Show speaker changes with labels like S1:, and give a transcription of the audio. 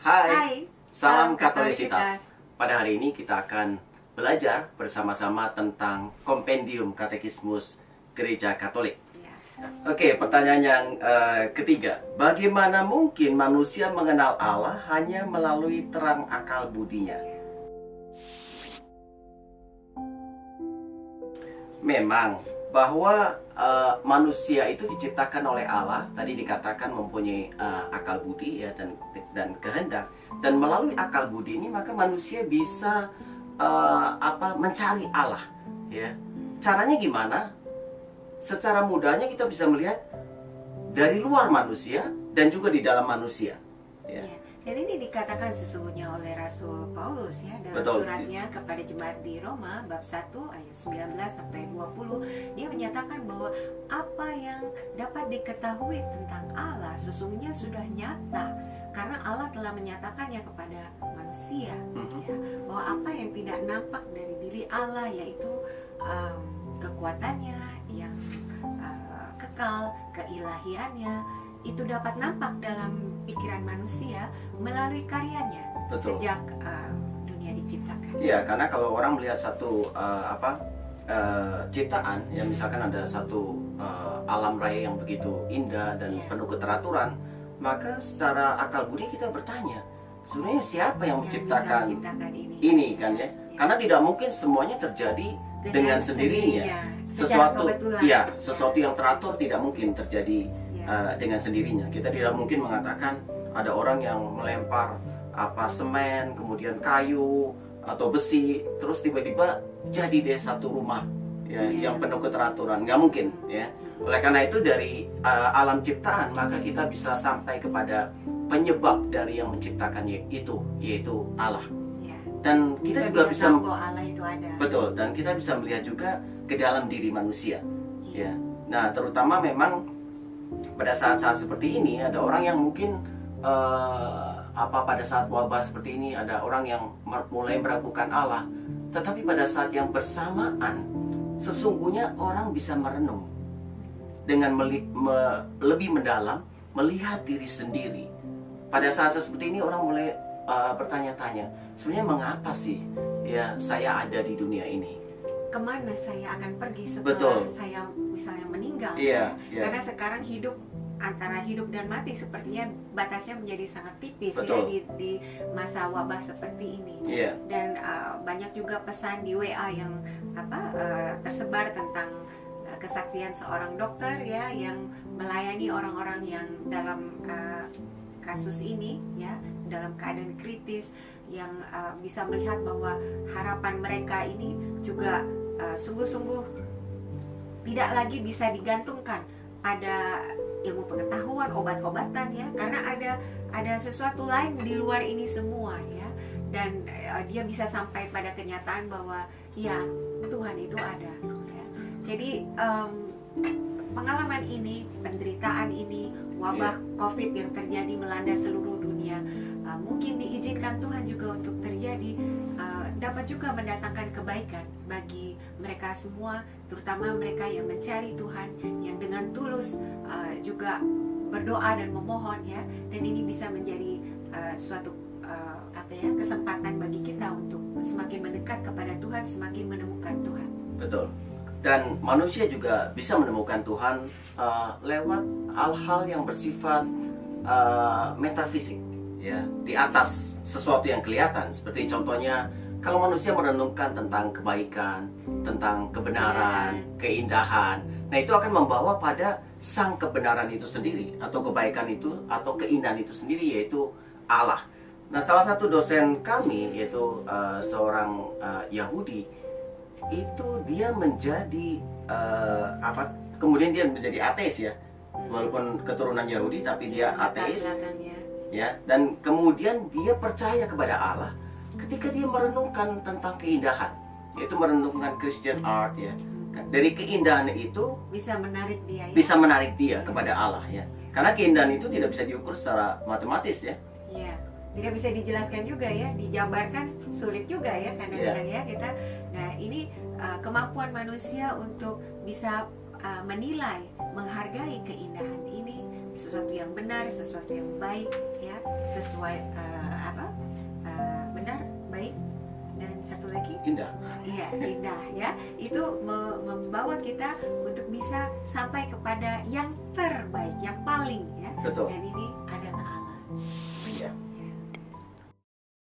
S1: Hai,
S2: Hai,
S1: salam
S2: salam
S1: Katolisitas.
S2: Katolisitas.
S1: Pada hari ini kita akan belajar bersama-sama tentang Kompendium Katekismus Gereja Katolik.
S2: Ya.
S1: Oke, pertanyaan yang ketiga. Bagaimana mungkin manusia mengenal Allah hanya melalui terang akal budinya? Memang bahwa manusia itu diciptakan oleh Allah, tadi dikatakan mempunyai akal budi ya dan kehendak, dan melalui akal budi ini maka manusia bisa mencari Allah ya. Caranya gimana? Secara mudahnya kita bisa melihat dari luar manusia dan juga di dalam manusia ya.
S2: Ya. Dan ini dikatakan sesungguhnya oleh Rasul Paulus ya dalam
S1: Betul.
S2: suratnya kepada jemaat di Roma bab 1 ayat 19 sampai 20, dia menyatakan bahwa apa yang dapat diketahui tentang Allah sesungguhnya sudah nyata karena Allah telah menyatakannya kepada manusia ya, bahwa apa yang tidak nampak dari diri Allah yaitu kekuatannya yang kekal, keilahiannya itu dapat nampak dalam pikiran manusia melalui karyanya. Betul. Sejak dunia diciptakan.
S1: Iya, karena kalau orang melihat satu ciptaan, ya misalkan ada satu alam raya yang begitu indah dan penuh keteraturan, maka secara akal budi kita bertanya, sebenarnya siapa yang menciptakan ini kan ya? Karena tidak mungkin semuanya terjadi dengan sendirinya. Sesuatu yang teratur tidak mungkin terjadi dengan sendirinya. Kita tidak mungkin mengatakan ada orang yang melempar semen, kemudian kayu atau besi, terus tiba-tiba jadi deh satu rumah ya, yang penuh keteraturan. Nggak mungkin ya. Oleh karena itu dari alam ciptaan maka kita bisa sampai kepada penyebab dari yang menciptakan itu, yaitu Allah. Dan kita juga bisa
S2: bahwa Allah itu ada.
S1: Betul, dan kita bisa melihat juga ke dalam diri manusia ya. Nah, terutama memang pada saat-saat seperti ini ada orang yang mungkin pada saat wabah seperti ini ada orang yang mulai meragukan Allah. Tetapi pada saat yang bersamaan sesungguhnya orang bisa merenung dengan lebih mendalam, melihat diri sendiri. Pada saat seperti ini orang mulai bertanya-tanya, sebenarnya mengapa sih ya saya ada di dunia ini?
S2: Kemana saya akan pergi setelah
S1: Betul.
S2: saya misalnya meninggal? Karena sekarang hidup antara hidup dan mati sepertinya batasnya menjadi sangat tipis ya di masa wabah seperti ini. Dan banyak juga pesan di WA yang tersebar tentang kesaksian seorang dokter ya yang melayani orang-orang yang dalam kasus ini ya dalam keadaan kritis, yang bisa melihat bahwa harapan mereka ini juga sungguh-sungguh tidak lagi bisa digantungkan pada ilmu pengetahuan, obat-obatan ya, karena ada sesuatu lain di luar ini semua ya, dan dia bisa sampai pada kenyataan bahwa ya Tuhan itu ada ya. Jadi pengalaman ini, penderitaan ini, wabah COVID yang terjadi melanda seluruh dunia, mungkin diizinkan Tuhan juga untuk terjadi, dapat juga mendatangkan kebaikan bagi mereka semua, terutama mereka yang mencari Tuhan, yang dengan tulus juga berdoa dan memohon ya, dan ini bisa menjadi suatu kesempatan bagi kita untuk semakin mendekat kepada Tuhan, semakin menemukan Tuhan.
S1: Betul. Dan manusia juga bisa menemukan Tuhan lewat hal-hal yang bersifat metafisik ya, di atas sesuatu yang kelihatan. Seperti contohnya kalau manusia merenungkan tentang kebaikan, tentang kebenaran, keindahan, nah itu akan membawa pada sang kebenaran itu sendiri, atau kebaikan itu, atau keindahan itu sendiri, yaitu Allah. Nah, salah satu dosen kami yaitu seorang Yahudi, itu dia menjadi kemudian dia menjadi ateis ya, walaupun keturunan Yahudi tapi dia ateis ya, dan kemudian dia percaya kepada Allah ketika dia merenungkan tentang keindahan, yaitu merenungkan Christian art ya. Dari keindahan itu bisa menarik dia kepada Allah ya, karena keindahan itu tidak bisa diukur secara matematis ya.
S2: Tidak bisa dijelaskan juga ya, dijabarkan sulit juga ya kadang-kadang ya kita. Nah ini kemampuan manusia untuk bisa menilai, menghargai keindahan ini, sesuatu yang benar, sesuatu yang baik ya, sesuai
S1: indah.
S2: Iya, indah ya. Itu membawa kita untuk bisa sampai kepada yang terbaik, yang paling ya.
S1: Betul.
S2: Dan ini